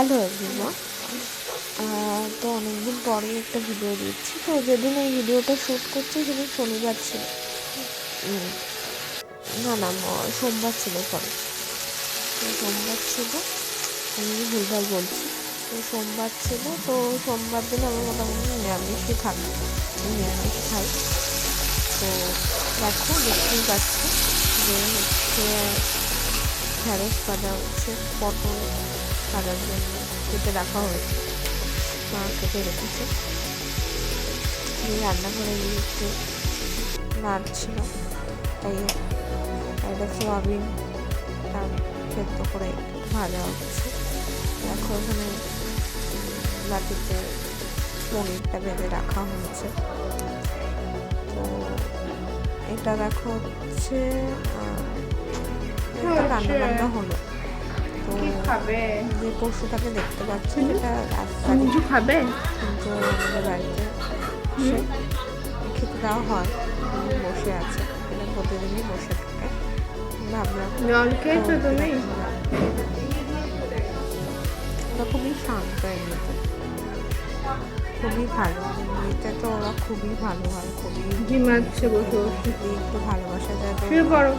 Hello everyone. তো অনেকদিন পরেই একটা ভিডিও দিচ্ছি। তো যেদিন এই ভিডিওটা শ্যুট করছি সেদিন শনিবার ছিল, না না সোমবার ছিল, সরি সোমবার ছিল, আমি ভুলভাল বলছি। তো সোমবার ছিল, তো সোমবার দিন আমি মোটামুটি নিরামিষই খাই। তো দেখো, দেখতেই পাচ্ছি যে হচ্ছে ঢ্যাঁড়স ভাজা হচ্ছে, পটল ভাজার জন্য কেটে রাখা হয়েছে, মা কেটে রেখেছে। আমি রান্নাঘরে গিয়ে একটু নাড়ছিলাম, তাই একটা সোয়াবিন সেদ্ধ করে ভাজা হচ্ছে। দেখো এখানে বাটিতে পনিরটা বেঁধে রাখা হয়েছে। তো এটা দেখো হচ্ছে রান্না বান্না হলো। তো যে পশুটাকে দেখতে পাচ্ছি সেটা রাস্তায় খাবে, কিন্তু আমাদের বাড়িতে খেতে দেওয়া হয়, বসে আছে, এটা প্রতিদিনই বসে থাকে। ভাবলাম জল খেয়েছো তুমি? ওরা খুবই শান্ত, এমনিতে খুবই ভালো, এমনিতে তো ওরা খুবই ভালো হয়, খুবই ঘুমাচ্ছে বসে বসে। একটু ভালোবাসা যাবে, শুয়ে পড়ো,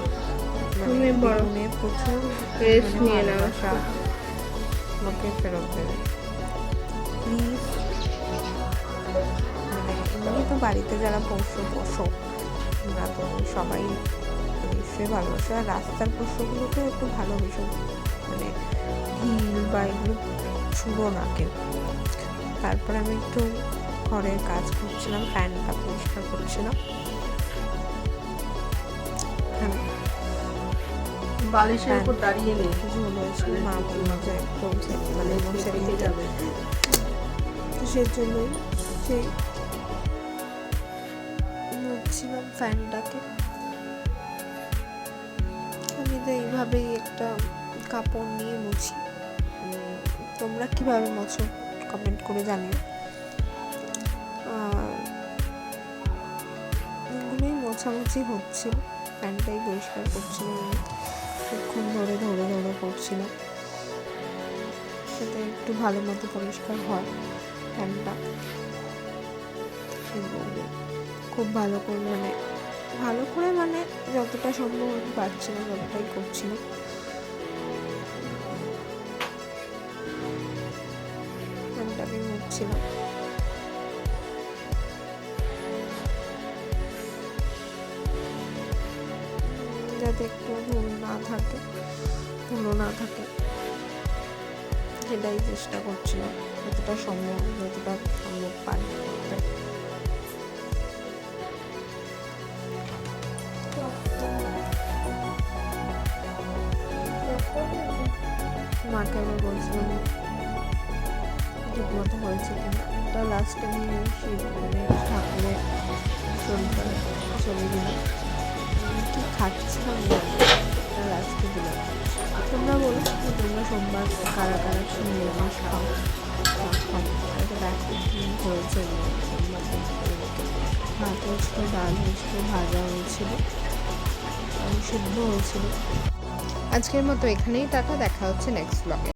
তুমি বড় মনে প্রচুর রেস্ট নিয়ে নাও। ভালোবাসা লোকে ফেরত দেবে প্লিজ। এমনি তো বাড়িতে যারা পোষো আমরা তো সবাই নিশ্চয়ই ভালোবাসে, আর রাস্তার পশুগুলোকেও একটু ভালোবেসো, হিল বা এগুলো ছুঁড়ো না কেউ। তারপরে আমি একটু ঘরের কাজ করছিলাম, ফ্যানটা পরিষ্কার করছিলাম। বালিশের উপর দাঁড়িয়ে নেই, ঝোল হয়েছিল, মা বললো যে একটু মশারি দিয়ে যাবে, তো সেজন্যই সেই মুছছিলাম ফ্যানটাকে। আমি তো এইভাবেই একটা কাপড় নিয়ে মুছি। তোমরা কিভাবে মোছো কমেন্ট করে জানিও। আর এগুলোই মোছামুছি হচ্ছিল, ফ্যানটাই পরিষ্কার করছিলাম, কিছুক্ষণ ধরে করছিলাম, সেটা একটু ভালো মতো পরিষ্কার হয় ফ্যানটা। খুব ভালো করে যতটা সম্ভব আমি পারছিলাম ততটাই করছিলাম। ফ্যানটাকে মুছছিলাম। যাতে একটু ধুলো না থাকে সেটাই চেষ্টা করছিলাম, যতটা সম্ভব পারি। মাকে আবার বলছিলাম ঠিক মতো হয়েছে কিনা। ওটা লাস্টে নিয়ে ঠাকুরের শরীরটা চলে দিলাম, কি খাচ্ছিলাম ওটা লাস্টে দিলাম। তোমরা বলো তোমরা সোমবার কারা নিরামিষ খাও, এটা দেখো কি হয়েছে। সোমবার ভাত হয়েছিল, ডাল হয়েছিল, ভাজা হয়েছিল, সিদ্ধ হয়েছিল। আজকের মতো এখানেই টাটা, দেখা হচ্ছে নেক্সট ব্লগে।